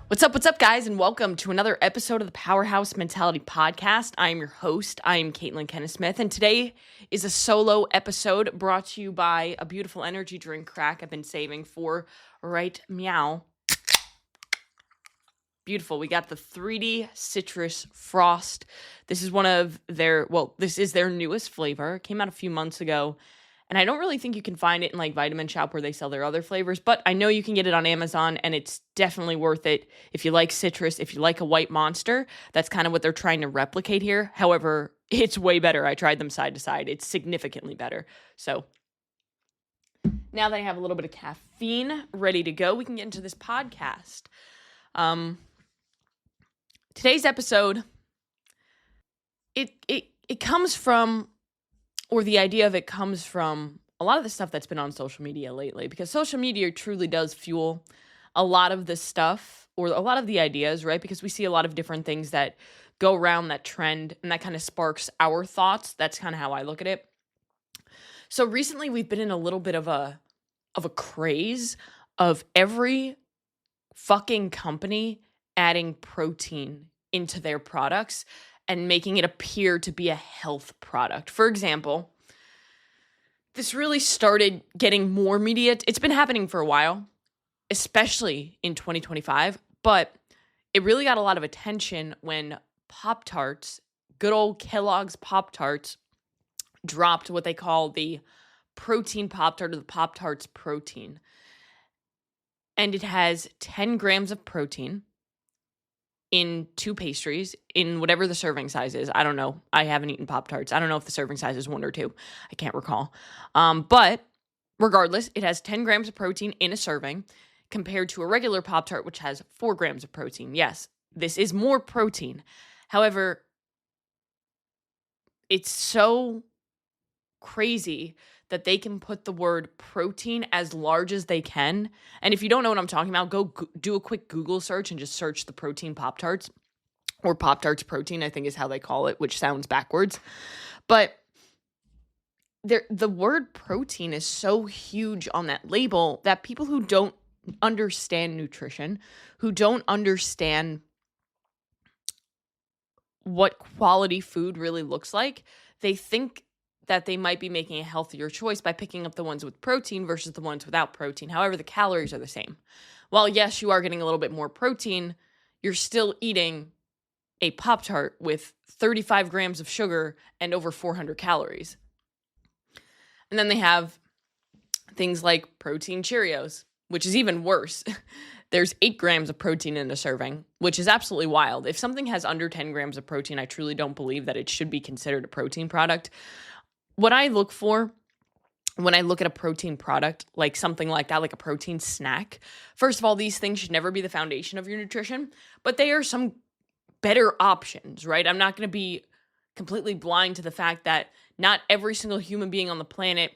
What's up, guys, and welcome to another episode of the Powerhouse Mentality podcast. I am your host. I am Caitlin Kenneth Smith, and today is a solo episode brought to you by a beautiful energy drink crack I've been saving for right meow. Beautiful. We got the 3D Citrus Frost. This is this is their newest flavor. It came out a few months ago. And I don't really think you can find it in like Vitamin Shop where they sell their other flavors, but I know you can get it on Amazon and it's definitely worth it. If you like citrus, if you like a white monster, that's kind of what they're trying to replicate here. However, it's way better. I tried them side to side. It's significantly better. So now that I have a little bit of caffeine ready to go, we can get into this podcast. Today's episode, it comes from, or the idea of it comes from a lot of the stuff that's been on social media lately, because social media truly does fuel a lot of this stuff or a lot of the ideas, right? Because we see a lot of different things that go around that trend and that kind of sparks our thoughts. That's kind of how I look at it. So recently we've been in a little bit of a craze of every fucking company adding protein into their products and making it appear to be a health product. For example, this really started getting more media. It's been happening for a while, especially in 2025, but it really got a lot of attention when Pop-Tarts, good old Kellogg's Pop-Tarts, dropped what they call the protein Pop-Tart or the Pop-Tarts protein. And it has 10 grams of protein in 2 pastries, in whatever the serving size is. I don't know. I haven't eaten Pop-Tarts. I don't know if the serving size is 1 or 2. I can't recall. But regardless, it has 10 grams of protein in a serving compared to a regular Pop-Tart, which has 4 grams of protein. Yes, this is more protein. However, it's so crazy that they can put the word protein as large as they can. And if you don't know what I'm talking about, go do a quick Google search and just search the protein Pop-Tarts, or Pop-Tarts protein, I think is how they call it, which sounds backwards. But the word protein is so huge on that label that people who don't understand nutrition, who don't understand what quality food really looks like, they think that they might be making a healthier choice by picking up the ones with protein versus the ones without protein. However, the calories are the same. While yes, you are getting a little bit more protein, you're still eating a Pop-Tart with 35 grams of sugar and over 400 calories. And then they have things like protein Cheerios, which is even worse. There's 8 grams of protein in a serving, which is absolutely wild. If something has under 10 grams of protein, I truly don't believe that it should be considered a protein product. What I look for when I look at a protein product, like something like that, like a protein snack, first of all, these things should never be the foundation of your nutrition, but they are some better options, right? I'm not going to be completely blind to the fact that not every single human being on the planet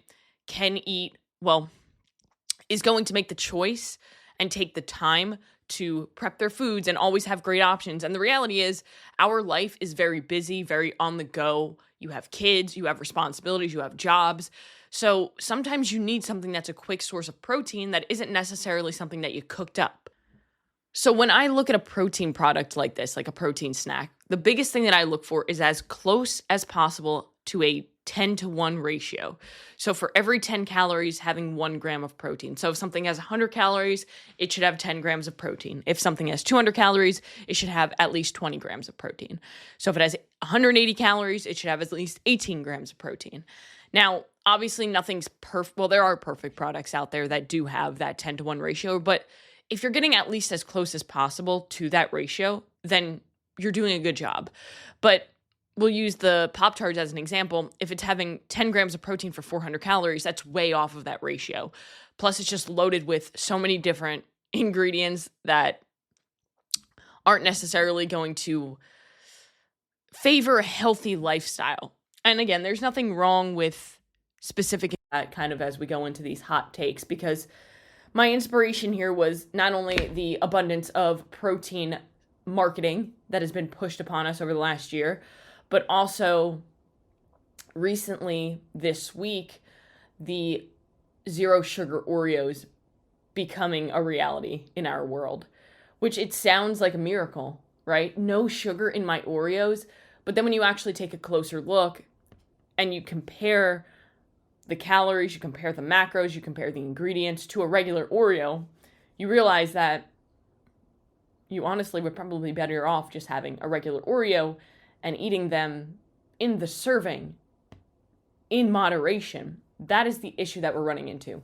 is going to make the choice and take the time to prep their foods and always have great options. And the reality is our life is very busy, very on the go. You have kids, you have responsibilities, you have jobs. So sometimes you need something that's a quick source of protein that isn't necessarily something that you cooked up. So when I look at a protein product like this, like a protein snack, the biggest thing that I look for is as close as possible to a 10-to-1 ratio. So for every 10 calories, having 1 gram of protein. So if something has 100 calories, it should have 10 grams of protein. If something has 200 calories, it should have at least 20 grams of protein. So if it has 180 calories, it should have at least 18 grams of protein. Now, obviously nothing's perfect. Well, there are perfect products out there that do have that 10-to-1 ratio, but if you're getting at least as close as possible to that ratio, then you're doing a good job. But we'll use the Pop-Tarts as an example. If it's having 10 grams of protein for 400 calories, that's way off of that ratio. Plus, it's just loaded with so many different ingredients that aren't necessarily going to favor a healthy lifestyle. And again, there's nothing wrong with specific kind of as we go into these hot takes, because my inspiration here was not only the abundance of protein marketing that has been pushed upon us over the last year, but also recently this week, the zero sugar Oreos becoming a reality in our world, which it sounds like a miracle, right? No sugar in my Oreos. But then when you actually take a closer look and you compare the calories, you compare the macros, you compare the ingredients to a regular Oreo, you realize that you honestly would probably be better off just having a regular Oreo and eating them in the serving in moderation. That is the issue that we're running into.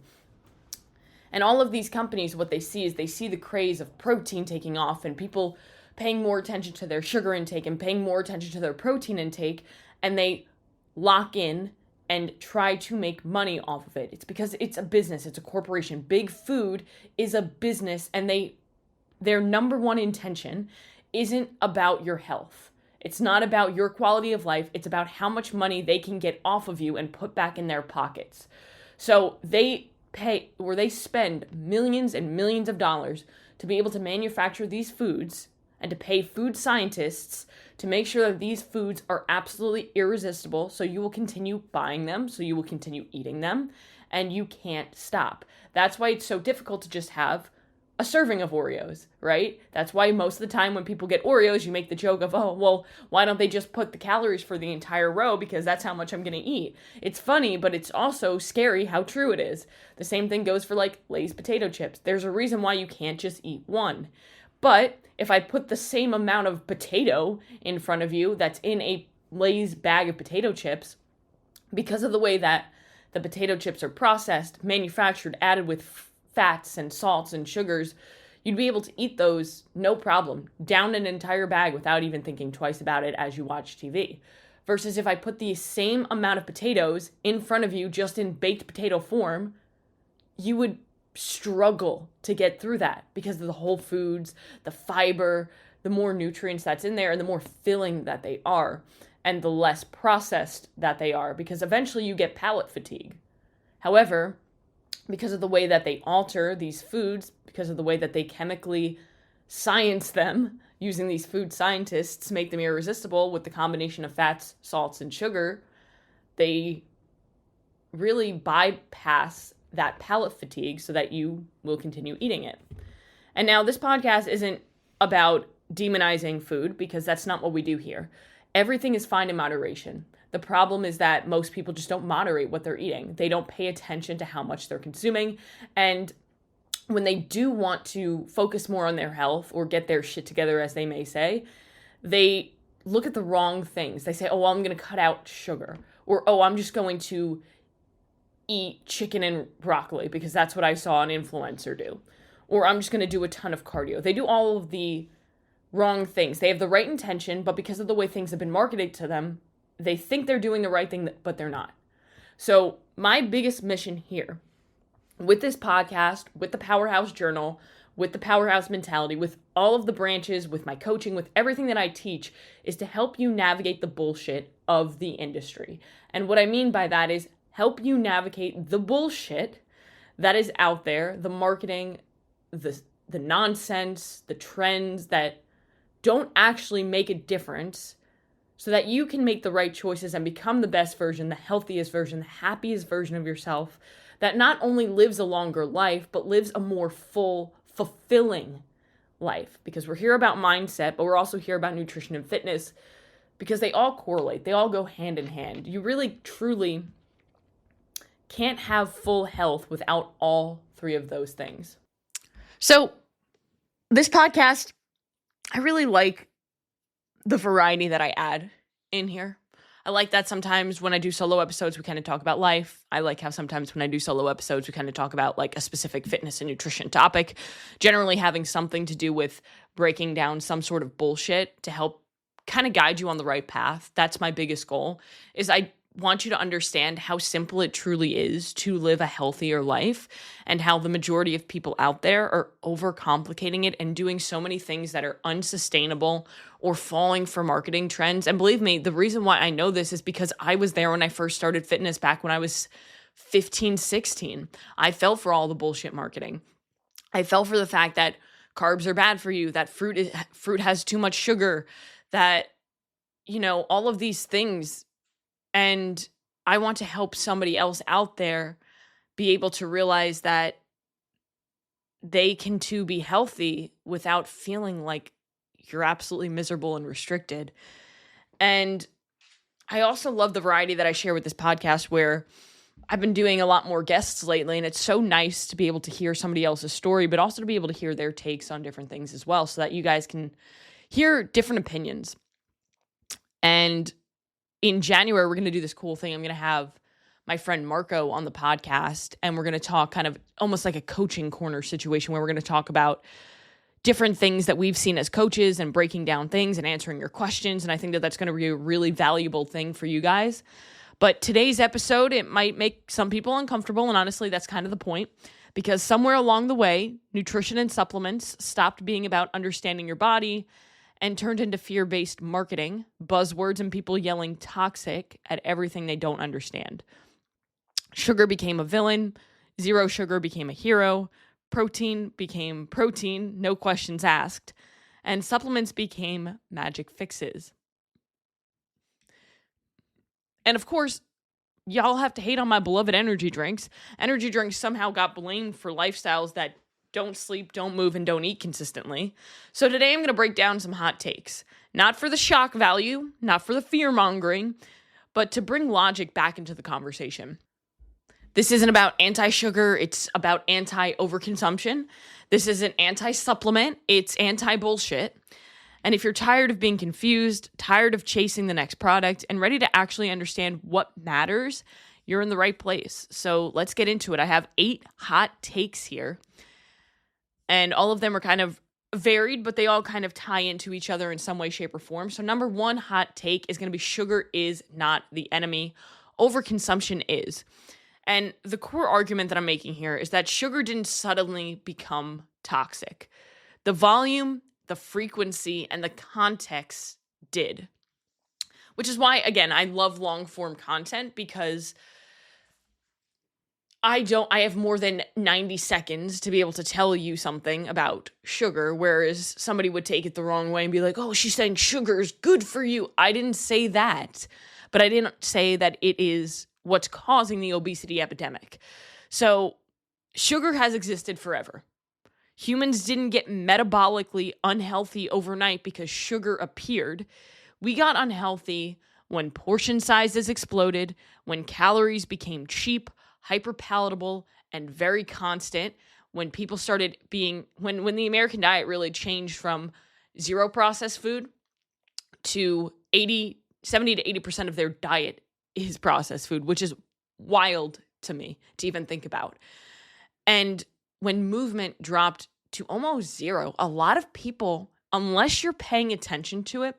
And all of these companies, what they see is they see the craze of protein taking off and people paying more attention to their sugar intake and paying more attention to their protein intake, and they lock in and try to make money off of it. It's because it's a business, it's a corporation. Big Food is a business, and their number one intention isn't about your health. It's not about your quality of life. It's about how much money they can get off of you and put back in their pockets. So they spend millions and millions of dollars to be able to manufacture these foods and to pay food scientists to make sure that these foods are absolutely irresistible, so you will continue buying them, so you will continue eating them, and you can't stop. That's why it's so difficult to just have a serving of Oreos, right? That's why most of the time when people get Oreos, you make the joke of, oh, well, why don't they just put the calories for the entire row, because that's how much I'm going to eat. It's funny, but it's also scary how true it is. The same thing goes for like Lay's potato chips. There's a reason why you can't just eat one. But if I put the same amount of potato in front of you that's in a Lay's bag of potato chips, because of the way that the potato chips are processed, manufactured, added with fats and salts and sugars, you'd be able to eat those no problem, down an entire bag without even thinking twice about it as you watch TV. Versus if I put the same amount of potatoes in front of you just in baked potato form, you would struggle to get through that because of the whole foods, the fiber, the more nutrients that's in there, and the more filling that they are, and the less processed that they are, because eventually you get palate fatigue. However, because of the way that they alter these foods, because of the way that they chemically science them, using these food scientists, make them irresistible with the combination of fats, salts, and sugar, they really bypass that palate fatigue so that you will continue eating it. And now this podcast isn't about demonizing food, because that's not what we do here. Everything is fine in moderation. The problem is that most people just don't moderate what they're eating. They don't pay attention to how much they're consuming. And when they do want to focus more on their health or get their shit together, as they may say, they look at the wrong things. They say, oh, well, I'm going to cut out sugar. Or, oh, I'm just going to eat chicken and broccoli because that's what I saw an influencer do. Or I'm just going to do a ton of cardio. They do all of the wrong things. They have the right intention, but because of the way things have been marketed to them, they think they're doing the right thing, but they're not. So my biggest mission here with this podcast, with the Powerhouse Journal, with the Powerhouse Mentality, with all of the branches, with my coaching, with everything that I teach, is to help you navigate the bullshit of the industry. And what I mean by that is help you navigate the bullshit that is out there, the marketing, the nonsense, the trends that don't actually make a difference, so that you can make the right choices and become the best version, the healthiest version, the happiest version of yourself, that not only lives a longer life, but lives a more full, fulfilling life. Because we're here about mindset, but we're also here about nutrition and fitness, because they all correlate. They all go hand in hand. You really, truly can't have full health without all three of those things. So this podcast, I really like the variety that I add in here. I like that sometimes when I do solo episodes, we kind of talk about life. I like how sometimes when I do solo episodes, we kind of talk about like a specific fitness and nutrition topic, generally having something to do with breaking down some sort of bullshit to help kind of guide you on the right path. That's my biggest goal, is I want you to understand how simple it truly is to live a healthier life, and how the majority of people out there are overcomplicating it and doing so many things that are unsustainable or falling for marketing trends. And believe me, the reason why I know this is because I was there when I first started fitness back when I was 15, 16. I fell for all the bullshit marketing. I fell for the fact that carbs are bad for you, that fruit has too much sugar, that, all of these things. And I want to help somebody else out there be able to realize that they can too be healthy without feeling like you're absolutely miserable and restricted. And I also love the variety that I share with this podcast, where I've been doing a lot more guests lately, and it's so nice to be able to hear somebody else's story, but also to be able to hear their takes on different things as well, so that you guys can hear different opinions. And in January, we're going to do this cool thing. I'm going to have my friend Marco on the podcast, and we're going to talk kind of almost like a coaching corner situation, where we're going to talk about different things that we've seen as coaches and breaking down things and answering your questions. And I think that that's going to be a really valuable thing for you guys. But today's episode, it might make some people uncomfortable. And honestly, that's kind of the point, because somewhere along the way, nutrition and supplements stopped being about understanding your body and turned into fear-based marketing, buzzwords, and people yelling toxic at everything they don't understand. Sugar became a villain. Zero sugar became a hero. Protein became protein, no questions asked. And supplements became magic fixes. And of course, y'all have to hate on my beloved energy drinks. Energy drinks somehow got blamed for lifestyles that don't sleep, don't move, and don't eat consistently. So today I'm going to break down some hot takes. Not for the shock value, not for the fear-mongering, but to bring logic back into the conversation. This isn't about anti-sugar, it's about anti-overconsumption. This isn't anti-supplement, it's anti-bullshit. And if you're tired of being confused, tired of chasing the next product, and ready to actually understand what matters, you're in the right place. So let's get into it. I have 8 hot takes here. And all of them are kind of varied, but they all kind of tie into each other in some way, shape, or form. So number 1 hot take is going to be sugar is not the enemy. Overconsumption is. And the core argument that I'm making here is that sugar didn't suddenly become toxic. The volume, the frequency, and the context did. Which is why, again, I love long-form content, because I have more than 90 seconds to be able to tell you something about sugar, whereas somebody would take it the wrong way and be like, oh, she's saying sugar is good for you. I didn't say that, but I didn't say that it is what's causing the obesity epidemic. So sugar has existed forever. Humans didn't get metabolically unhealthy overnight because sugar appeared. We got unhealthy when portion sizes exploded, when calories became cheap, hyperpalatable, and very constant, when people started being, when the American diet really changed from zero processed food to 70 to 80% of their diet is processed food, which is wild to me to even think about. And when movement dropped to almost zero, a lot of people, unless you're paying attention to it,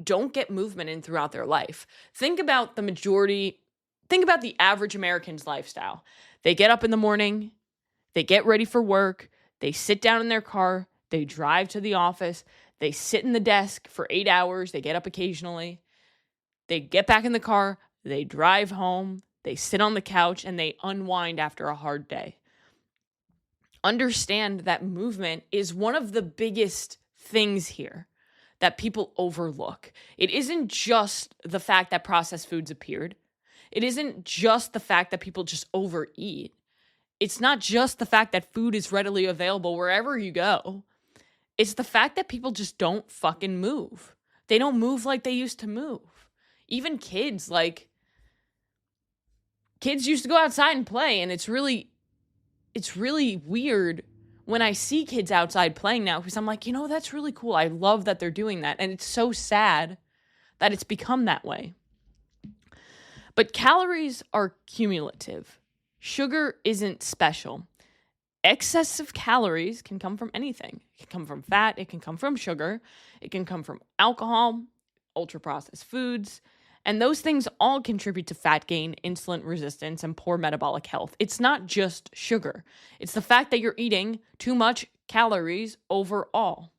don't get movement in throughout their life. Think about the average American's lifestyle. They get up in the morning, they get ready for work, they sit down in their car, they drive to the office, they sit in the desk for 8 hours, they get up occasionally, they get back in the car, they drive home, they sit on the couch, and they unwind after a hard day. Understand that movement is one of the biggest things here that people overlook. It isn't just the fact that processed foods appeared. It isn't just the fact that people just overeat. It's not just the fact that food is readily available wherever you go. It's the fact that people just don't fucking move. They don't move like they used to move. Even kids used to go outside and play, and it's really weird when I see kids outside playing now, because I'm like, that's really cool. I love that they're doing that. And it's so sad that it's become that way. But calories are cumulative. Sugar isn't special. Excessive calories can come from anything. It can come from fat. It can come from sugar. It can come from alcohol, ultra-processed foods. And those things all contribute to fat gain, insulin resistance, and poor metabolic health. It's not just sugar. It's the fact that you're eating too much calories overall.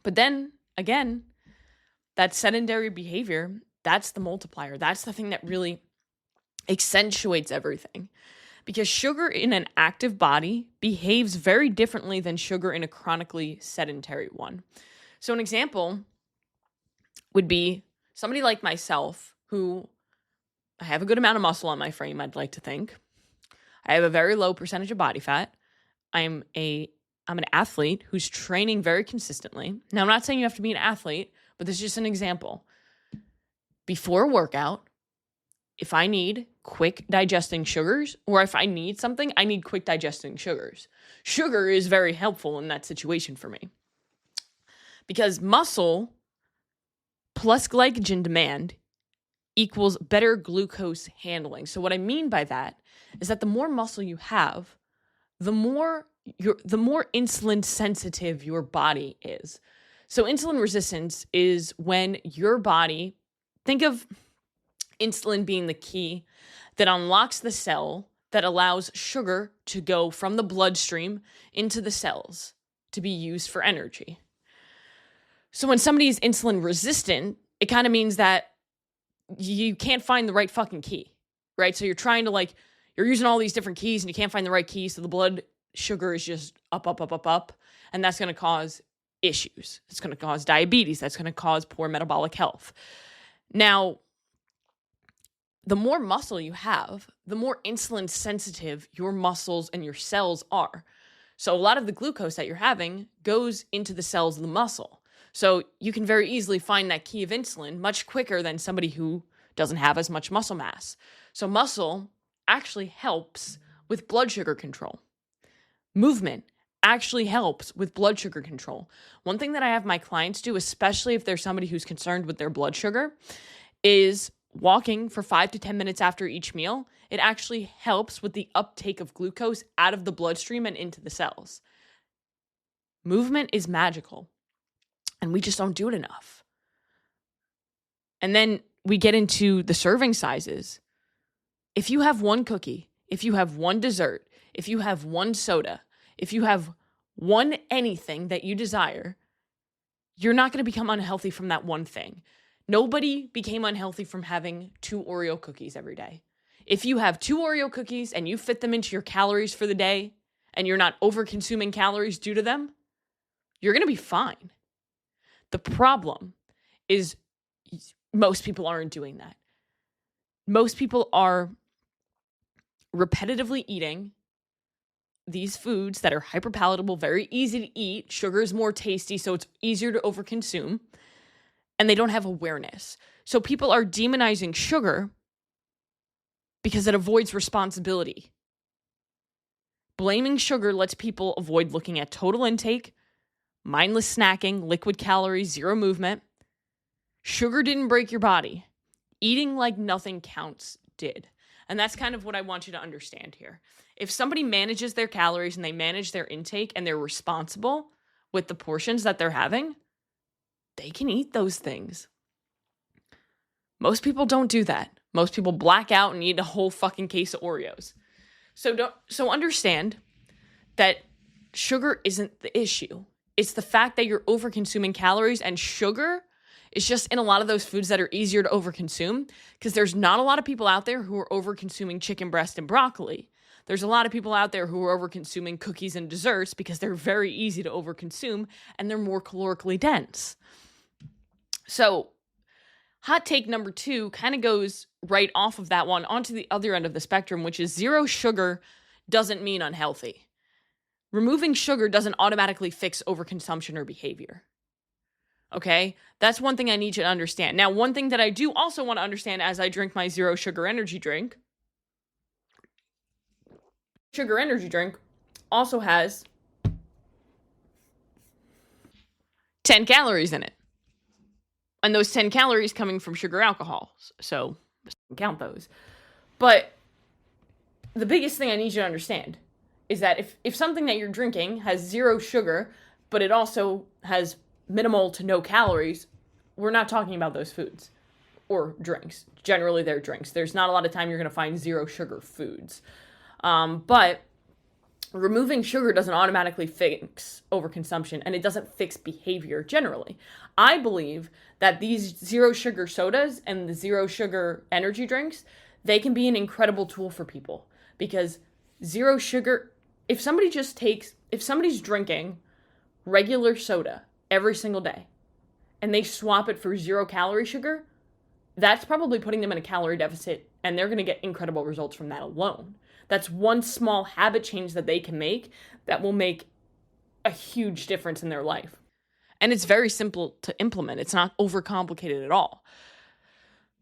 But then, again, that sedentary behavior, that's the multiplier. That's the thing that really accentuates everything. Because sugar in an active body behaves very differently than sugar in a chronically sedentary one. So an example would be somebody like myself who I have a good amount of muscle on my frame, I'd like to think. I have a very low percentage of body fat. I'm an athlete who's training very consistently. Now, I'm not saying you have to be an athlete, but this is just an example. Before a workout, if I need quick digesting sugars, or if I need something, I need quick digesting sugars. Sugar is very helpful in that situation for me. Because muscle plus glycogen demand equals better glucose handling. So what I mean by that is that the more muscle you have, the more insulin sensitive your body is. So insulin resistance is when your body, think of insulin being the key that unlocks the cell that allows sugar to go from the bloodstream into the cells to be used for energy. So when somebody is insulin resistant, it kind of means that you can't find the right fucking key, right? So you're trying to you're using all these different keys and you can't find the right key. So the blood sugar is just up. And that's going to cause issues. It's going to cause diabetes. That's going to cause poor metabolic health. Now, the more muscle you have, the more insulin sensitive your muscles and your cells are. So a lot of the glucose that you're having goes into the cells of the muscle. So you can very easily find that key of insulin much quicker than somebody who doesn't have as much muscle mass. So muscle actually helps with blood sugar control. Movement actually helps with blood sugar control. One thing that I have my clients do, especially if there's somebody who's concerned with their blood sugar, is walking for 5 to 10 minutes after each meal. It actually helps with the uptake of glucose out of the bloodstream and into the cells. Movement is magical, and we just don't do it enough. And then we get into the serving sizes. If you have one cookie, if you have one dessert, if you have one soda, if you have one anything that you desire, you're not going to become unhealthy from that one thing. Nobody became unhealthy from having 2 Oreo cookies every day. If you have 2 Oreo cookies and you fit them into your calories for the day and you're not over-consuming calories due to them, you're going to be fine. The problem is most people aren't doing that. Most people are repetitively eating these foods that are hyperpalatable, very easy to eat. Sugar is more tasty, so it's easier to overconsume. And they don't have awareness. So people are demonizing sugar because it avoids responsibility. Blaming sugar lets people avoid looking at total intake, mindless snacking, liquid calories, zero movement. Sugar didn't break your body. Eating like nothing counts did. And that's kind of what I want you to understand here. If somebody manages their calories and they manage their intake and they're responsible with the portions that they're having, they can eat those things. Most people don't do that. Most people black out and eat a whole fucking case of Oreos. So understand that sugar isn't the issue. It's the fact that you're over-consuming calories, and sugar is just in a lot of those foods that are easier to overconsume, because there's not a lot of people out there who are over-consuming chicken breast and broccoli. There's a lot of people out there who are over-consuming cookies and desserts because they're very easy to overconsume and they're more calorically dense. So hot take number 2 kind of goes right off of that one onto the other end of the spectrum, which is zero sugar doesn't mean unhealthy. Removing sugar doesn't automatically fix overconsumption or behavior. Okay? That's one thing I need you to understand. Now, one thing that I do also want to understand as I drink my zero sugar energy drink also has 10 calories in it. And those 10 calories coming from sugar alcohols. So, count those. But the biggest thing I need you to understand is that if something that you're drinking has zero sugar, but it also has minimal to no calories, we're not talking about those foods or drinks. Generally, they're drinks. There's not a lot of time you're going to find zero sugar foods. But removing sugar doesn't automatically fix overconsumption, and it doesn't fix behavior generally. I believe that these zero sugar sodas and the zero sugar energy drinks, they can be an incredible tool for people, because zero sugar, if somebody's drinking regular soda every single day and they swap it for 0 calorie sugar, that's probably putting them in a calorie deficit, and they're going to get incredible results from that alone. That's one small habit change that they can make that will make a huge difference in their life. And it's very simple to implement. It's not overcomplicated at all.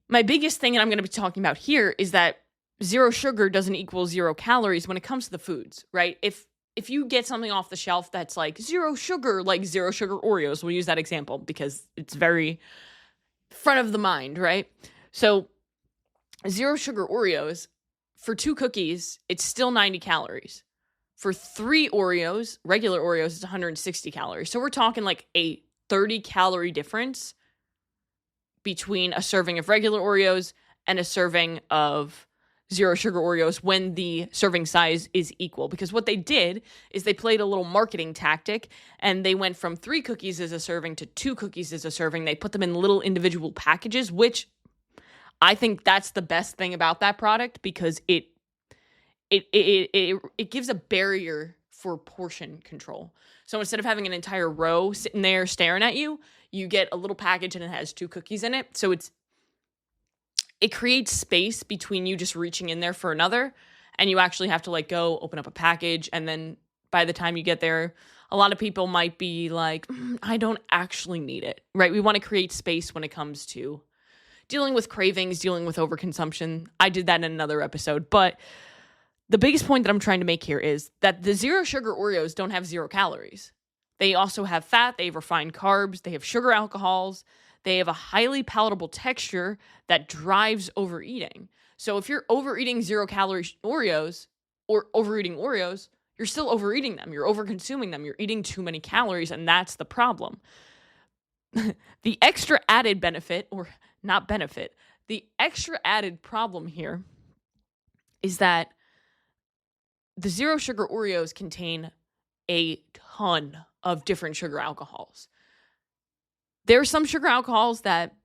My biggest thing, and I'm going to be talking about here, is that zero sugar doesn't equal 0 calories when it comes to the foods, right? If you get something off the shelf that's like 0 sugar, like 0 sugar Oreos, we'll use that example because it's very front of the mind, right? So 0 sugar Oreos, for 2 cookies, it's still 90 calories. For 3 Oreos, regular Oreos, it's 160 calories. So we're talking like a 30 calorie difference between a serving of regular Oreos and a serving of 0 sugar Oreos when the serving size is equal. Because what they did is they played a little marketing tactic, and they went from 3 cookies as a serving to 2 cookies as a serving. They put them in little individual packages, which I think that's the best thing about that product, because it gives a barrier for portion control. So instead of having an entire row sitting there staring at you, you get a little package and it has 2 cookies in it. So it creates space between you just reaching in there for another, and you actually have to like go open up a package. And then by the time you get there, a lot of people might be like, I don't actually need it, right? We want to create space when it comes to dealing with cravings, dealing with overconsumption. I did that in another episode, but the biggest point that I'm trying to make here is that the 0 sugar Oreos don't have 0 calories. They also have fat, they have refined carbs, they have sugar alcohols, they have a highly palatable texture that drives overeating. So if you're overeating 0 calorie Oreos or overeating Oreos, you're still overeating them. You're overconsuming them. You're eating too many calories, and that's the problem. The extra added benefit, or not benefit, the extra added problem here is that the 0 sugar Oreos contain a ton of different sugar alcohols. There are some sugar alcohols that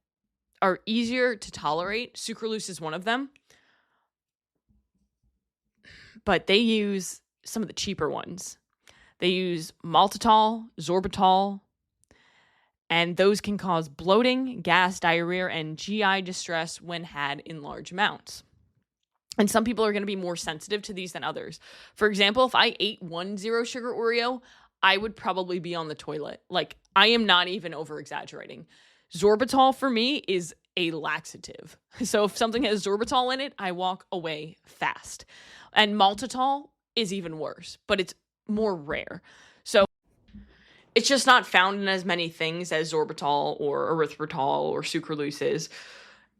are easier to tolerate. Sucralose is one of them. But they use some of the cheaper ones. They use maltitol, sorbitol, and those can cause bloating, gas, diarrhea, and GI distress when had in large amounts. And some people are going to be more sensitive to these than others. For example, if I ate 1 0 sugar Oreo, I would probably be on the toilet. Like, I am not even over exaggerating. Sorbitol for me is a laxative. So if something has sorbitol in it, I walk away fast. And maltitol is even worse, but it's more rare. So it's just not found in as many things as sorbitol or erythritol or sucralose is.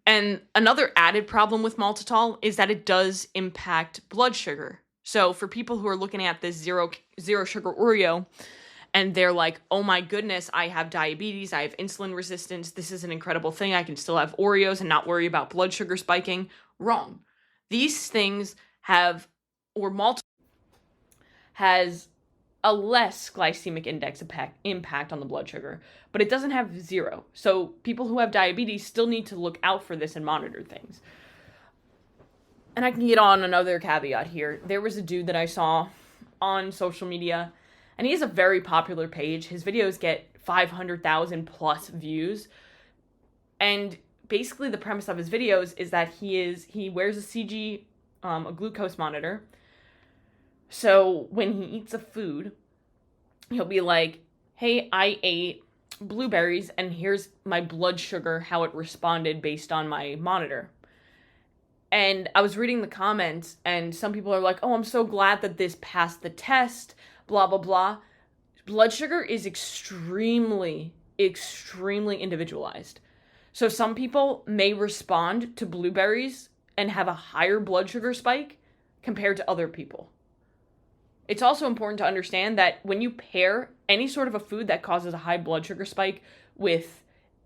And another added problem with maltitol is that it does impact blood sugar. So for people who are looking at this zero sugar Oreo and they're like, oh my goodness, I have diabetes, I have insulin resistance, this is an incredible thing, I can still have Oreos and not worry about blood sugar spiking. Wrong. These things have, or maltitol has a less glycemic index impact on the blood sugar, but it doesn't have 0. So people who have diabetes still need to look out for this and monitor things. And I can get on another caveat here. There was a dude that I saw on social media, and he has a very popular page. His videos get 500,000 plus views. And basically the premise of his videos is that he wears a glucose monitor. So when he eats a food, he'll be like, hey, I ate blueberries and here's my blood sugar, how it responded based on my monitor. And I was reading the comments and some people are like, oh, I'm so glad that this passed the test, blah, blah, blah. Blood sugar is extremely, extremely individualized. So some people may respond to blueberries and have a higher blood sugar spike compared to other people. It's also important to understand that when you pair any sort of a food that causes a high blood sugar spike with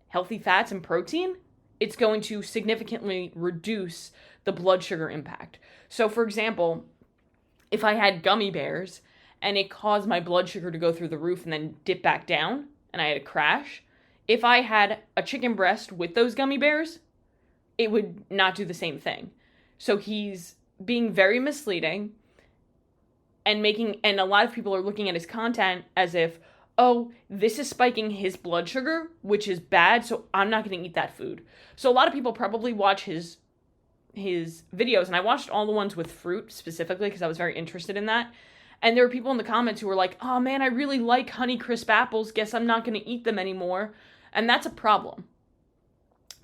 healthy fats and protein, it's going to significantly reduce the blood sugar impact. So for example, if I had gummy bears and it caused my blood sugar to go through the roof and then dip back down and I had a crash, if I had a chicken breast with those gummy bears, it would not do the same thing. So he's being very misleading and a lot of people are looking at his content as if, oh, this is spiking his blood sugar, which is bad, so I'm not going to eat that food. So a lot of people probably watch his videos, and I watched all the ones with fruit specifically because I was very interested in that. And there were people in the comments who were like, oh man, I really like Honeycrisp apples, guess I'm not going to eat them anymore. And that's a problem.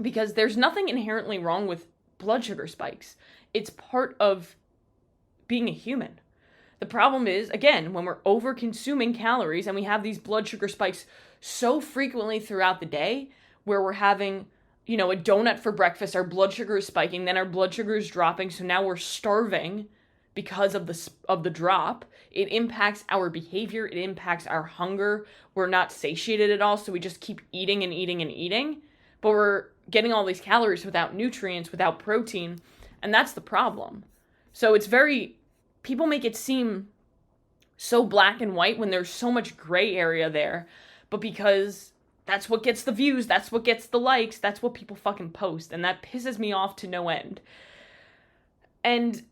Because there's nothing inherently wrong with blood sugar spikes. It's part of being a human. The problem is, again, when we're over consuming calories and we have these blood sugar spikes so frequently throughout the day, where we're having, a donut for breakfast, our blood sugar is spiking, then our blood sugar is dropping, so now we're starving because of the drop. It impacts our behavior, it impacts our hunger. We're not satiated at all, so we just keep eating and eating and eating, but we're getting all these calories without nutrients, without protein, and that's the problem. So people make it seem so black and white when there's so much gray area there, but because that's what gets the views, that's what gets the likes, that's what people fucking post, and that pisses me off to no end. And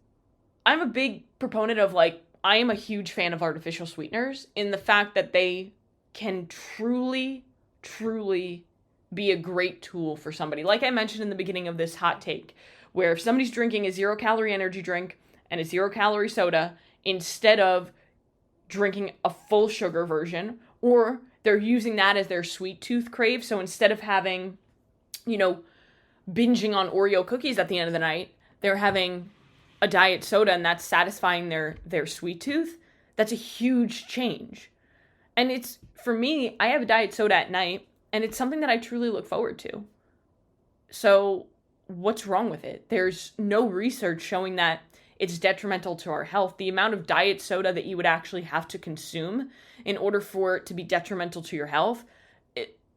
I'm a big proponent of, I am a huge fan of artificial sweeteners in the fact that they can truly, truly be a great tool for somebody. Like I mentioned in the beginning of this hot take, where if somebody's drinking a 0-calorie energy drink and a 0-calorie soda instead of drinking a full sugar version, or they're using that as their sweet tooth crave, so instead of having, binging on Oreo cookies at the end of the night, they're having a diet soda and that's satisfying their sweet tooth, that's a huge change. And it's, for me, I have a diet soda at night, and it's something that I truly look forward to. So what's wrong with it? There's no research showing that it's detrimental to our health. The amount of diet soda that you would actually have to consume in order for it to be detrimental to your health,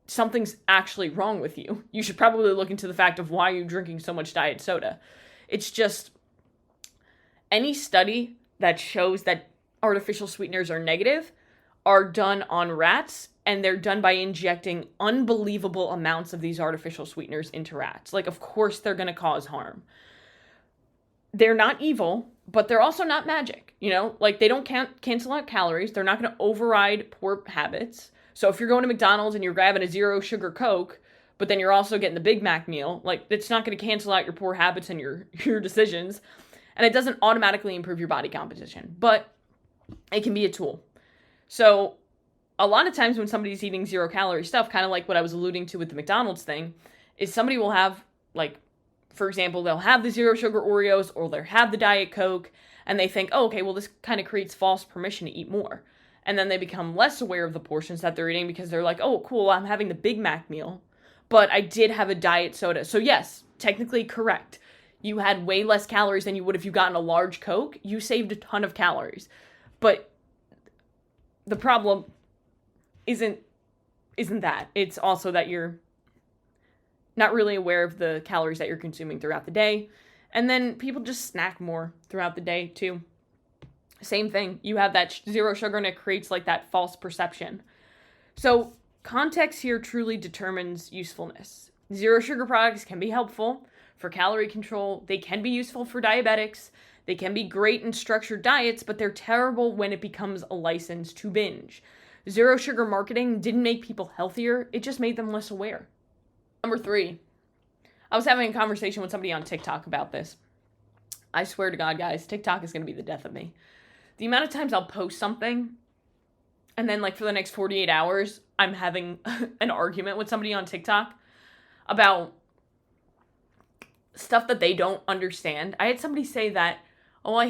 something's actually wrong with you. You should probably look into the fact of why you're drinking so much diet soda. It's just, any study that shows that artificial sweeteners are negative are done on rats, and they're done by injecting unbelievable amounts of these artificial sweeteners into rats. Of course they're going to cause harm. They're not evil, but they're also not magic, they don't cancel out calories. They're not going to override poor habits. So if you're going to McDonald's and you're grabbing a 0 sugar Coke, but then you're also getting the Big Mac meal, it's not going to cancel out your poor habits and your decisions. And it doesn't automatically improve your body composition, but it can be a tool. So a lot of times when somebody's eating 0-calorie stuff, kind of like what I was alluding to with the McDonald's thing, is somebody will have, for example, they'll have the 0 sugar Oreos or they'll have the Diet Coke, and they think, oh, okay, well, this kind of creates false permission to eat more. And then they become less aware of the portions that they're eating because they're like, oh, cool, I'm having the Big Mac meal, but I did have a diet soda. So yes, technically correct. You had way less calories than you would if you gotten a large Coke. You saved a ton of calories. But the problem isn't that. It's also that you're not really aware of the calories that you're consuming throughout the day. And then people just snack more throughout the day too. Same thing. You have that 0 sugar and it creates that false perception. So context here truly determines usefulness. 0 sugar products can be helpful for calorie control. They can be useful for diabetics. They can be great in structured diets, but they're terrible when it becomes a license to binge. 0 sugar marketing didn't make people healthier. It just made them less aware. Number 3, I was having a conversation with somebody on TikTok about this. I swear to God, guys, TikTok is going to be the death of me. The amount of times I'll post something, and then for the next 48 hours, I'm having an argument with somebody on TikTok about stuff that they don't understand. I had somebody say that, oh, I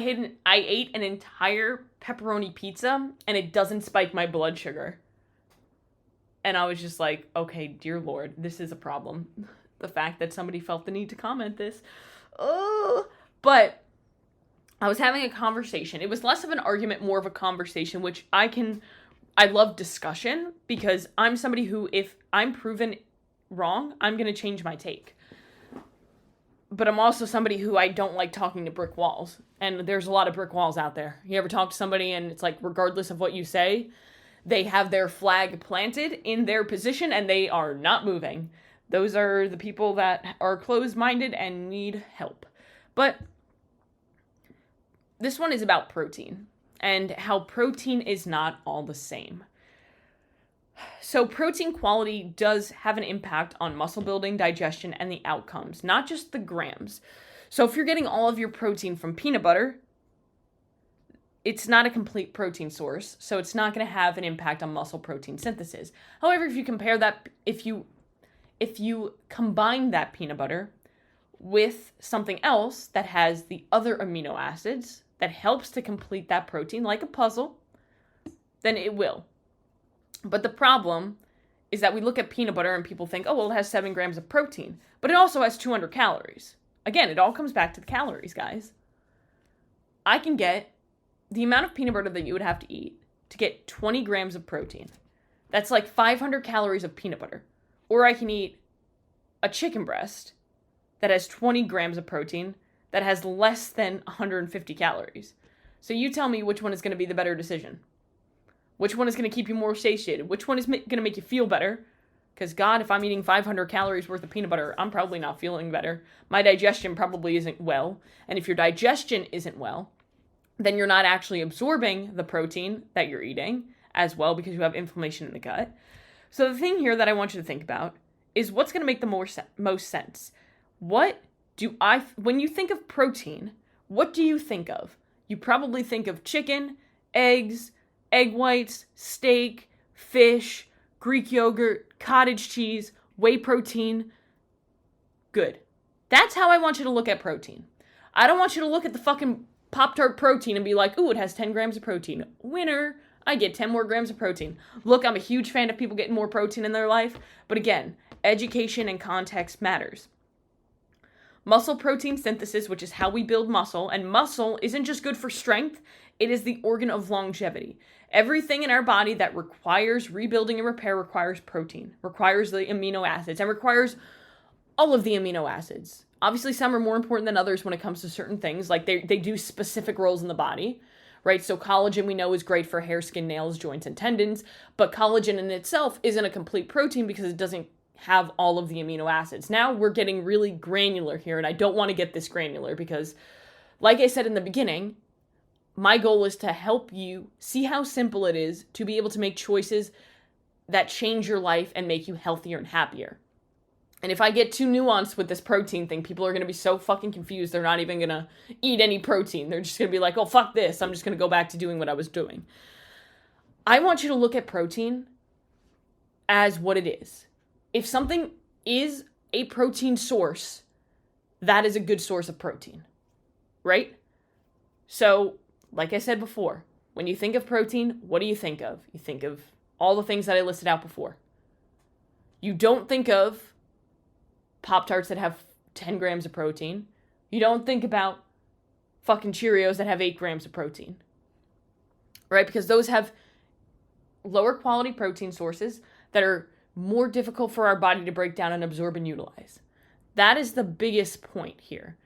ate an entire pepperoni pizza and it doesn't spike my blood sugar. And I was just like, okay, dear Lord, this is a problem. The fact that somebody felt the need to comment this. Oh, but I was having a conversation. It was less of an argument, more of a conversation, which I love discussion because I'm somebody who, if I'm proven wrong, I'm going to change my take. But I'm also somebody who I don't like talking to brick walls. And there's a lot of brick walls out there. You ever talk to somebody and it's regardless of what you say, they have their flag planted in their position and they are not moving. Those are the people that are closed-minded and need help. But this one is about protein and how protein is not all the same. So protein quality does have an impact on muscle building, digestion, and the outcomes, not just the grams. So if you're getting all of your protein from peanut butter, it's not a complete protein source, so it's not going to have an impact on muscle protein synthesis. However, if you compare that, if you combine that peanut butter with something else that has the other amino acids that helps to complete that protein like a puzzle, then it will. But the problem is that we look at peanut butter and people think, oh, well, it has 7 grams of protein, but it also has 200 calories. Again, it all comes back to the calories, guys. I can get the amount of peanut butter that you would have to eat to get 20 grams of protein. That's like 500 calories of peanut butter. Or I can eat a chicken breast that has 20 grams of protein that has less than 150 calories. So you tell me which one is going to be the better decision. Which one is going to keep you more satiated? Which one is going to make you feel better? Because God, if I'm eating 500 calories worth of peanut butter, I'm probably not feeling better. My digestion probably isn't well. And if your digestion isn't well, then you're not actually absorbing the protein that you're eating as well because you have inflammation in the gut. So the thing here that I want you to think about is what's going to make the most sense. When you think of protein, what do you think of? You probably think of chicken, eggs, egg whites, steak, fish, Greek yogurt, cottage cheese, whey protein. Good. That's how I want you to look at protein. I don't want you to look at the fucking Pop-Tart protein and be like, ooh, it has 10 grams of protein. Winner. I get 10 more grams of protein. Look, I'm a huge fan of people getting more protein in their life. But again, education and context matters. Muscle protein synthesis, which is how we build muscle. And muscle isn't just good for strength. It is the organ of longevity. Everything in our body that requires rebuilding and repair requires protein, requires the amino acids, and requires all of the amino acids. Obviously, some are more important than others when it comes to certain things, like they do specific roles in the body, right? So collagen we know is great for hair, skin, nails, joints, and tendons, but collagen in itself isn't a complete protein because it doesn't have all of the amino acids. Now we're getting really granular here, and I don't want to get this granular because, like I said in the beginning, my goal is to help you see how simple it is to be able to make choices that change your life and make you healthier and happier. And if I get too nuanced with this protein thing, people are going to be so fucking confused. They're not even going to eat any protein. They're just going to be like, oh, fuck this. I'm just going to go back to doing what I was doing. I want you to look at protein as what it is. If something is a protein source, that is a good source of protein, right? So, like I said before, when you think of protein, what do you think of? You think of all the things that I listed out before. You don't think of Pop-Tarts that have 10 grams of protein. You don't think about fucking Cheerios that have 8 grams of protein. Right? Because those have lower quality protein sources that are more difficult for our body to break down and absorb and utilize. That is the biggest point here.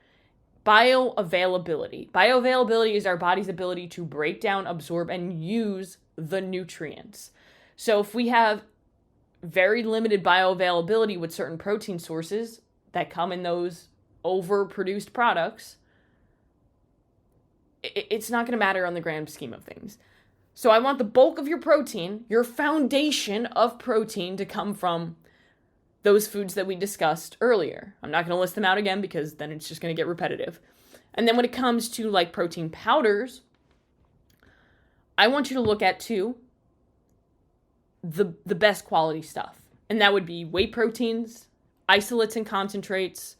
Bioavailability. Bioavailability is our body's ability to break down, absorb, and use the nutrients. So if we have very limited bioavailability with certain protein sources that come in those overproduced products, it's not going to matter on the grand scheme of things. So I want the bulk of your protein, your foundation of protein, to come from those foods that we discussed earlier. I'm not going to list them out again because then it's just going to get repetitive. And then when it comes to like protein powders, I want you to look at too the best quality stuff. And that would be whey proteins, isolates and concentrates.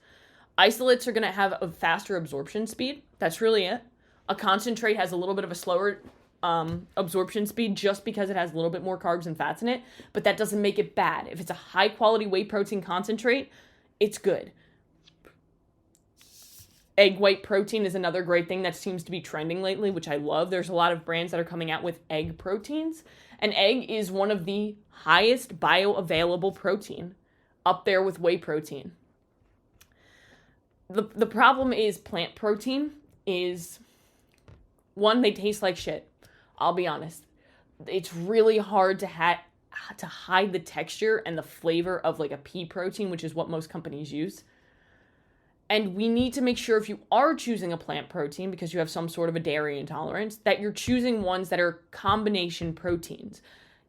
Isolates are going to have a faster absorption speed. That's really it. A concentrate has a little bit of a slower absorption speed just because it has a little bit more carbs and fats in it, but that doesn't make it bad. If it's a high quality whey protein concentrate, it's good. Egg white protein is another great thing that seems to be trending lately, which I love. There's a lot of brands that are coming out with egg proteins. An egg is one of the highest bioavailable protein, up there with whey protein. The problem is plant protein is, one, they taste like shit. I'll be honest. It's really hard to hide the texture and the flavor of like a pea protein, which is what most companies use. And we need to make sure if you are choosing a plant protein because you have some sort of a dairy intolerance, that you're choosing ones that are combination proteins.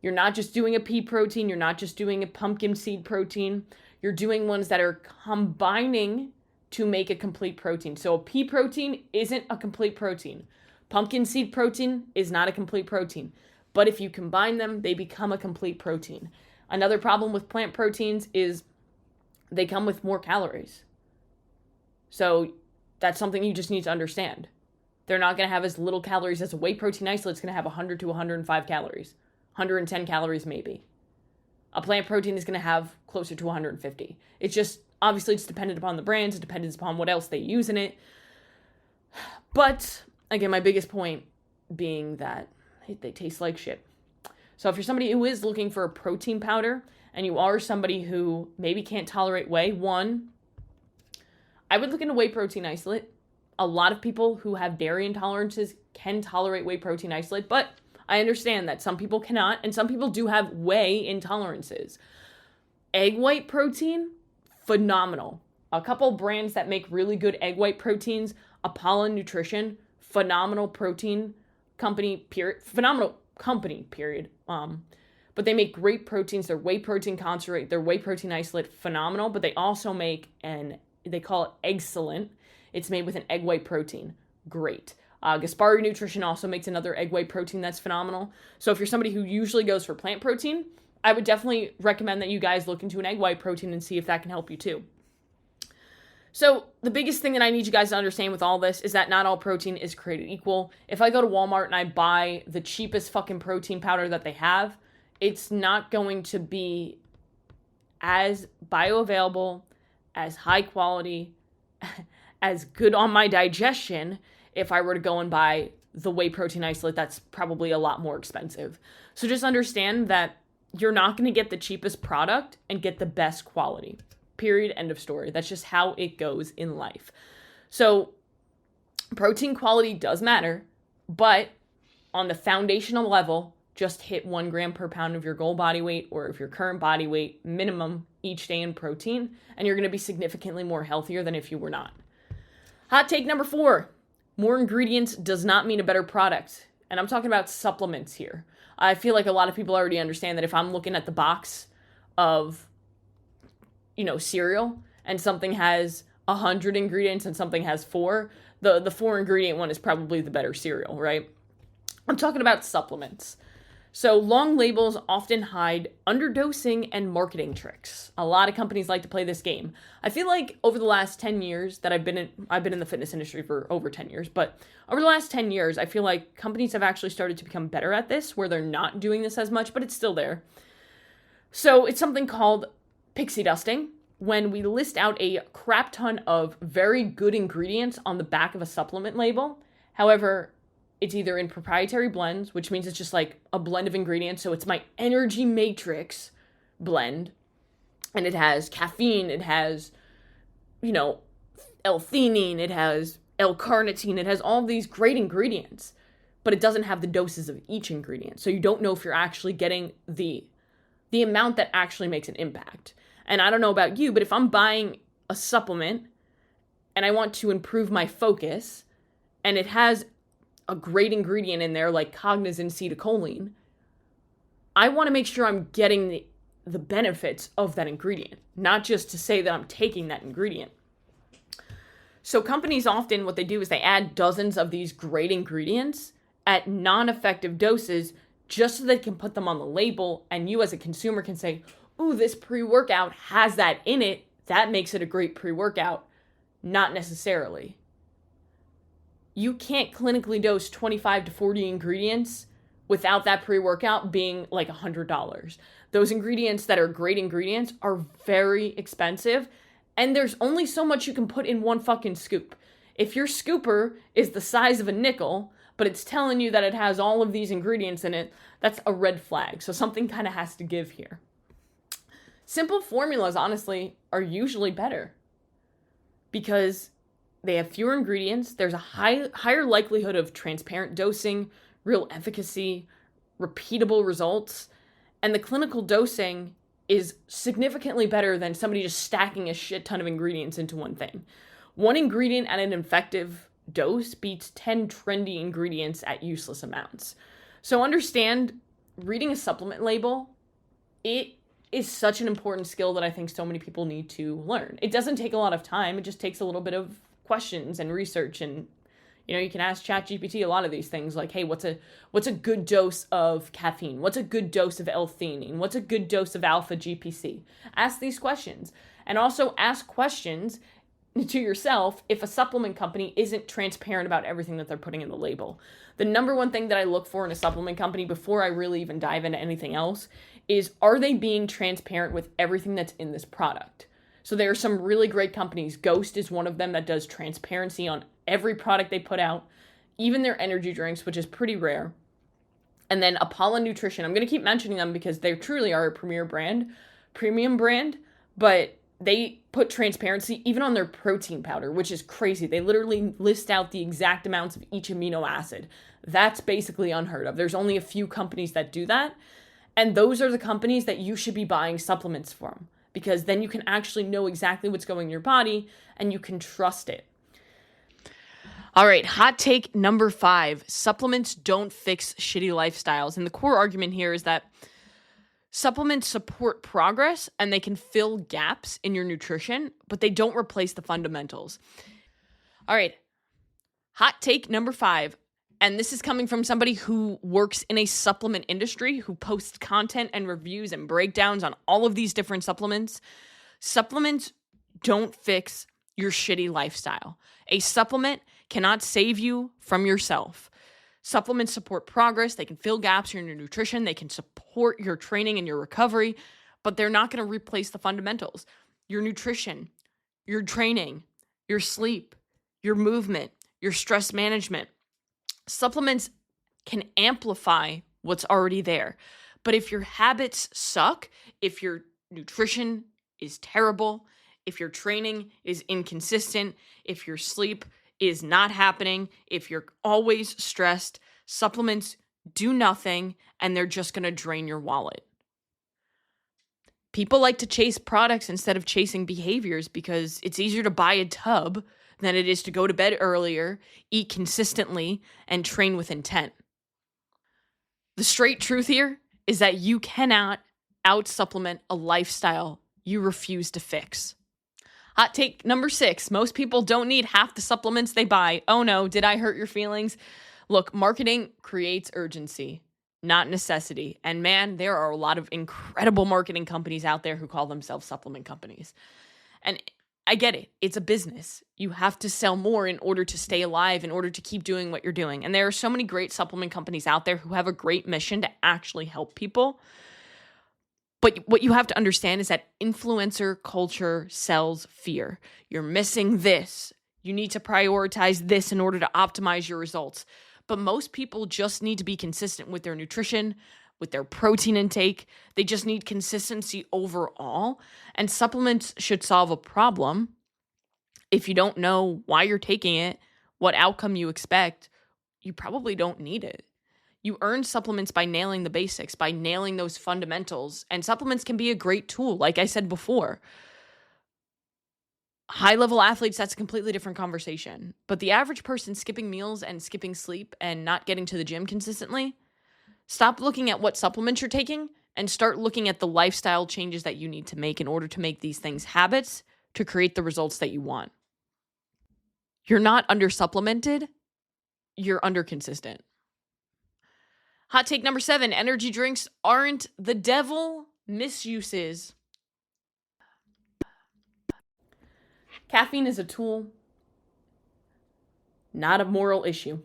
You're not just doing a pea protein. You're not just doing a pumpkin seed protein. You're doing ones that are combining to make a complete protein. So a pea protein isn't a complete protein. Pumpkin seed protein is not a complete protein. But if you combine them, they become a complete protein. Another problem with plant proteins is they come with more calories. So that's something you just need to understand. They're not going to have as little calories as a whey protein isolate. It's going to have 100 to 105 calories, 110 calories maybe. A plant protein is going to have closer to 150. It's just, obviously it's dependent upon the brands. It depends upon what else they use in it. But again, my biggest point being that they taste like shit. So if you're somebody who is looking for a protein powder and you are somebody who maybe can't tolerate whey, one, I would look into whey protein isolate. A lot of people who have dairy intolerances can tolerate whey protein isolate, but I understand that some people cannot, and some people do have whey intolerances. Egg white protein, phenomenal. A couple brands that make really good egg white proteins, Apollo Nutrition, phenomenal protein company, period. Phenomenal company, period. But they make great proteins. Their whey protein concentrate, their whey protein isolate, phenomenal, but they also make they call it Excellent. It's made with an egg white protein. Great. Gaspari Nutrition also makes another egg white protein that's phenomenal. So if you're somebody who usually goes for plant protein, I would definitely recommend that you guys look into an egg white protein and see if that can help you too. So the biggest thing that I need you guys to understand with all this is that not all protein is created equal. If I go to Walmart and I buy the cheapest fucking protein powder that they have, it's not going to be as bioavailable, as high quality, as good on my digestion if I were to go and buy the whey protein isolate that's probably a lot more expensive. So just understand that you're not going to get the cheapest product and get the best quality. Period. End of story. That's just how it goes in life. So protein quality does matter, but on the foundational level, just hit 1 gram per pound of your goal body weight or of your current body weight minimum each day in protein, and you're going to be significantly more healthier than if you were not. Hot take number 4, more ingredients does not mean a better product. And I'm talking about supplements here. I feel like a lot of people already understand that if I'm looking at the box of, cereal and something has 100 ingredients and something has 4, the 4 ingredient one is probably the better cereal, right? I'm talking about supplements. So long labels often hide underdosing and marketing tricks. A lot of companies like to play this game. I feel like over the last 10 years that I've been in the fitness industry for over 10 years, but over the last 10 years, I feel like companies have actually started to become better at this, where they're not doing this as much, but it's still there. So it's something called pixie dusting, when we list out a crap ton of very good ingredients on the back of a supplement label. However, it's either in proprietary blends, which means it's just like a blend of ingredients. So it's my energy matrix blend. And it has caffeine, it has, L-theanine, it has L-carnitine, it has all these great ingredients. But it doesn't have the doses of each ingredient. So you don't know if you're actually getting the amount that actually makes an impact. And I don't know about you, but if I'm buying a supplement and I want to improve my focus, and it has a great ingredient in there like cognizin acetylcholine, I want to make sure I'm getting the benefits of that ingredient, not just to say that I'm taking that ingredient. So companies often, what they do is they add dozens of these great ingredients at non-effective doses just so they can put them on the label, and you as a consumer can say, ooh, this pre-workout has that in it. That makes it a great pre-workout. Not necessarily. You can't clinically dose 25 to 40 ingredients without that pre-workout being like $100. Those ingredients that are great ingredients are very expensive, and there's only so much you can put in one fucking scoop. If your scooper is the size of a nickel, but it's telling you that it has all of these ingredients in it, that's a red flag. So something kind of has to give here. Simple formulas, honestly, are usually better because they have fewer ingredients. There's a higher likelihood of transparent dosing, real efficacy, repeatable results, and the clinical dosing is significantly better than somebody just stacking a shit ton of ingredients into one thing. One ingredient at an effective dose beats 10 trendy ingredients at useless amounts. So understand reading a supplement label, it is such an important skill that I think so many people need to learn. It doesn't take a lot of time. It just takes a little bit of questions and research, and you can ask ChatGPT a lot of these things like, hey, what's a good dose of caffeine? What's a good dose of L-theanine? What's a good dose of alpha GPC? Ask these questions, and also ask questions to yourself if a supplement company isn't transparent about everything that they're putting in the label. The number one thing that I look for in a supplement company before I really even dive into anything else is, are they being transparent with everything that's in this product? So there are some really great companies. Ghost is one of them that does transparency on every product they put out, even their energy drinks, which is pretty rare. And then Apollo Nutrition. I'm going to keep mentioning them because they truly are a premium brand, but they put transparency even on their protein powder, which is crazy. They literally list out the exact amounts of each amino acid. That's basically unheard of. There's only a few companies that do that. And those are the companies that you should be buying supplements from, because then you can actually know exactly what's going in your body and you can trust it. All right, hot take number 5, supplements don't fix shitty lifestyles. And the core argument here is that supplements support progress and they can fill gaps in your nutrition, but they don't replace the fundamentals. All right, hot take number 5. And this is coming from somebody who works in a supplement industry, who posts content and reviews and breakdowns on all of these different supplements. Supplements don't fix your shitty lifestyle. A supplement cannot save you from yourself. Supplements support progress. They can fill gaps in your nutrition. They can support your training and your recovery, but they're not going to replace the fundamentals. Your nutrition, your training, your sleep, your movement, your stress management. Supplements can amplify what's already there. But if your habits suck, if your nutrition is terrible, if your training is inconsistent, if your sleep is not happening, if you're always stressed, supplements do nothing and they're just going to drain your wallet. People like to chase products instead of chasing behaviors because it's easier to buy a tub than it is to go to bed earlier, eat consistently, and train with intent. The straight truth here is that you cannot out-supplement a lifestyle you refuse to fix. Hot take number 6, most people don't need half the supplements they buy. Oh no, did I hurt your feelings? Look, marketing creates urgency, not necessity. And man, there are a lot of incredible marketing companies out there who call themselves supplement companies. And I get it. It's a business. You have to sell more in order to stay alive, in order to keep doing what you're doing. And there are so many great supplement companies out there who have a great mission to actually help people. But what you have to understand is that influencer culture sells fear. You're missing this. You need to prioritize this in order to optimize your results. But most people just need to be consistent with their nutrition, with their protein intake. They just need consistency overall. And supplements should solve a problem. If you don't know why you're taking it, what outcome you expect, you probably don't need it. You earn supplements by nailing the basics, by nailing those fundamentals. And supplements can be a great tool, like I said before. High-level athletes, that's a completely different conversation. But the average person skipping meals and skipping sleep and not getting to the gym consistently, stop looking at what supplements you're taking and start looking at the lifestyle changes that you need to make in order to make these things habits to create the results that you want. You're not under-supplemented, you're under-consistent. Hot take number 7, energy drinks aren't the devil. Misuses. Caffeine is a tool, not a moral issue.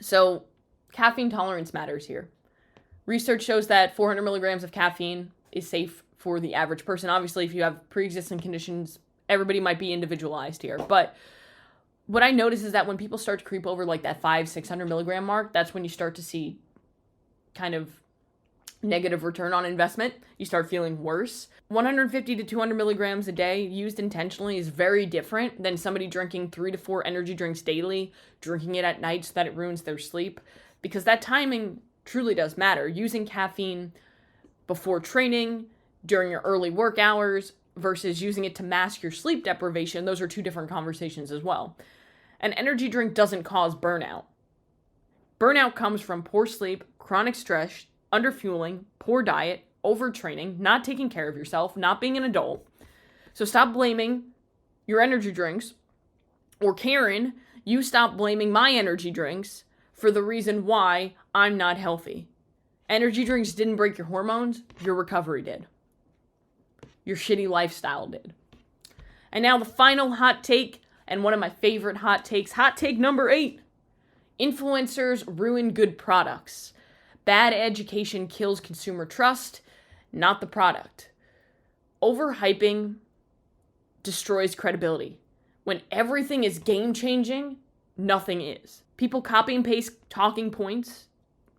So caffeine tolerance matters here. Research shows that 400 milligrams of caffeine is safe for the average person. Obviously, if you have pre-existing conditions, everybody might be individualized here. But what I notice is that when people start to creep over like that 500-600 milligram mark, that's when you start to see kind of negative return on investment. You start feeling worse. 150 to 200 milligrams a day used intentionally is very different than somebody drinking 3 to 4 energy drinks daily, drinking it at night so that it ruins their sleep, because that timing truly does matter. Using caffeine before training, during your early work hours, versus using it to mask your sleep deprivation, those are two different conversations as well. An energy drink doesn't cause burnout. Burnout comes from poor sleep, chronic stress, underfueling, poor diet, overtraining, not taking care of yourself, not being an adult. So stop blaming your energy drinks. Or Karen, you stop blaming my energy drinks for the reason why I'm not healthy. Energy drinks didn't break your hormones, your recovery did. Your shitty lifestyle did. And now the final hot take, and one of my favorite hot takes, hot take number 8. Influencers ruin good products. Bad education kills consumer trust, not the product. Overhyping destroys credibility. When everything is game-changing, nothing is. People copy and paste talking points,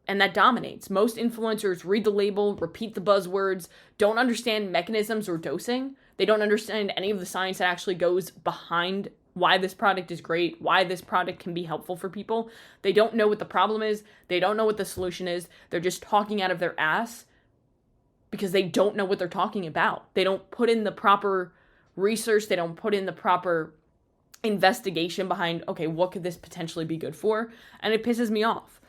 and that dominates. Most influencers read the label, repeat the buzzwords, don't understand mechanisms or dosing. They don't understand any of the science that actually goes behind why this product is great, why this product can be helpful for people. They don't know what the problem is. They don't know what the solution is. They're just talking out of their ass because they don't know what they're talking about. They don't put in the proper research. They don't put in the proper investigation behind, okay, what could this potentially be good for? And it pisses me off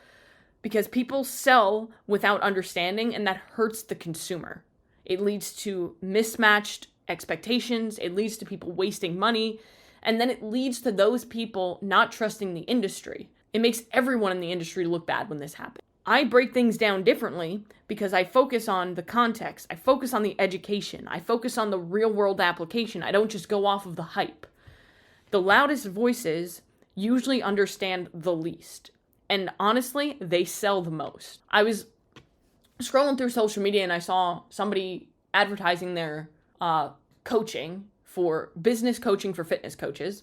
because people sell without understanding, and that hurts the consumer. It leads to mismatched expectations. It leads to people wasting money. And then it leads to those people not trusting the industry. It makes everyone in the industry look bad when this happens. I break things down differently because I focus on the context. I focus on the education. I focus on the real world application. I don't just go off of the hype. The loudest voices usually understand the least. And honestly, they sell the most. I was scrolling through social media and I saw somebody advertising their coaching for business coaching for fitness coaches.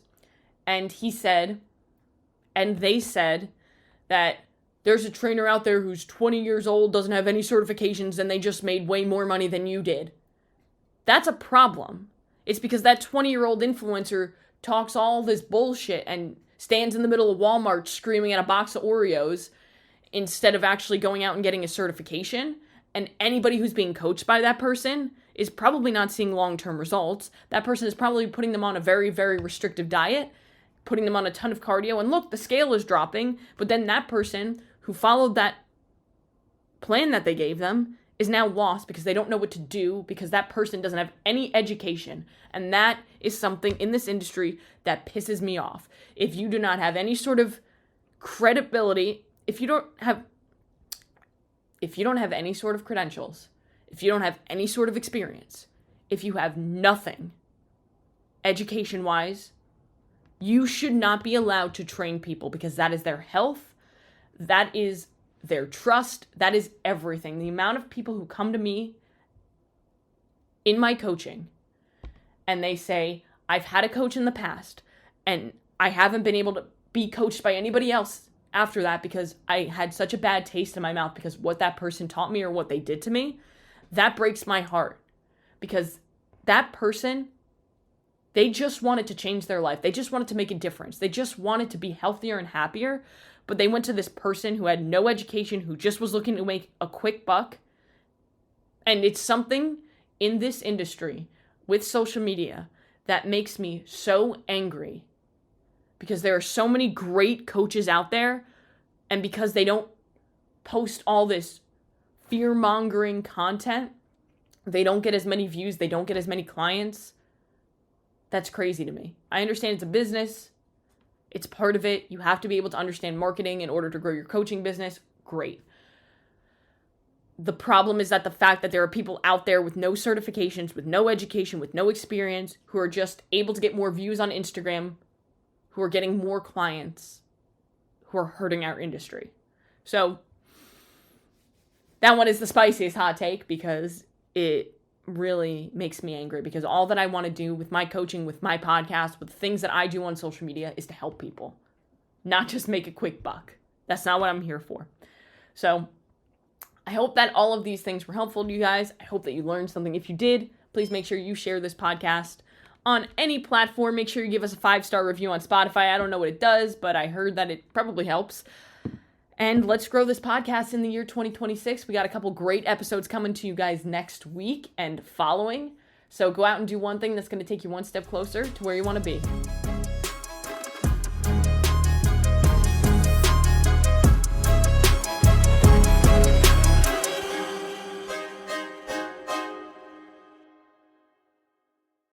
And they said that there's a trainer out there who's 20 years old, doesn't have any certifications, and they just made way more money than you did. That's a problem. It's because that 20-year-old influencer talks all this bullshit and stands in the middle of Walmart screaming at a box of Oreos instead of actually going out and getting a certification. And anybody who's being coached by that person is probably not seeing long-term results. That person is probably putting them on a very, very restrictive diet, putting them on a ton of cardio. And look, the scale is dropping. But then that person who followed that plan that they gave them is now lost because they don't know what to do because that person doesn't have any education. And that is something in this industry that pisses me off. If you do not have any sort of credibility, if you don't have any sort of credentials, if you don't have any sort of experience, if you have nothing education-wise, you should not be allowed to train people because that is their health, that is their trust, that is everything. The amount of people who come to me in my coaching and they say, I've had a coach in the past and I haven't been able to be coached by anybody else after that because I had such a bad taste in my mouth because what that person taught me or what they did to me, that breaks my heart. Because that person, they just wanted to change their life. They just wanted to make a difference. They just wanted to be healthier and happier. But they went to this person who had no education, who just was looking to make a quick buck. And it's something in this industry with social media that makes me so angry. Because there are so many great coaches out there, and because they don't post all this fear-mongering content, they don't get as many views, they don't get as many clients. That's crazy to me. I understand it's a business. It's part of it. You have to be able to understand marketing in order to grow your coaching business. Great. The problem is that the fact that there are people out there with no certifications, with no education, with no experience, who are just able to get more views on Instagram, who are getting more clients, who are hurting our industry. So that one is the spiciest hot take because it really makes me angry, because all that I want to do with my coaching, with my podcast, with the things that I do on social media is to help people, not just make a quick buck. That's not what I'm here for. So I hope that all of these things were helpful to you guys. I hope that you learned something. If you did, please make sure you share this podcast on any platform. Make sure you give us a 5-star review on Spotify. I don't know what it does, but I heard that it probably helps. And let's grow this podcast in the year 2026. We got a couple great episodes coming to you guys next week and following. So go out and do one thing that's going to take you one step closer to where you want to be.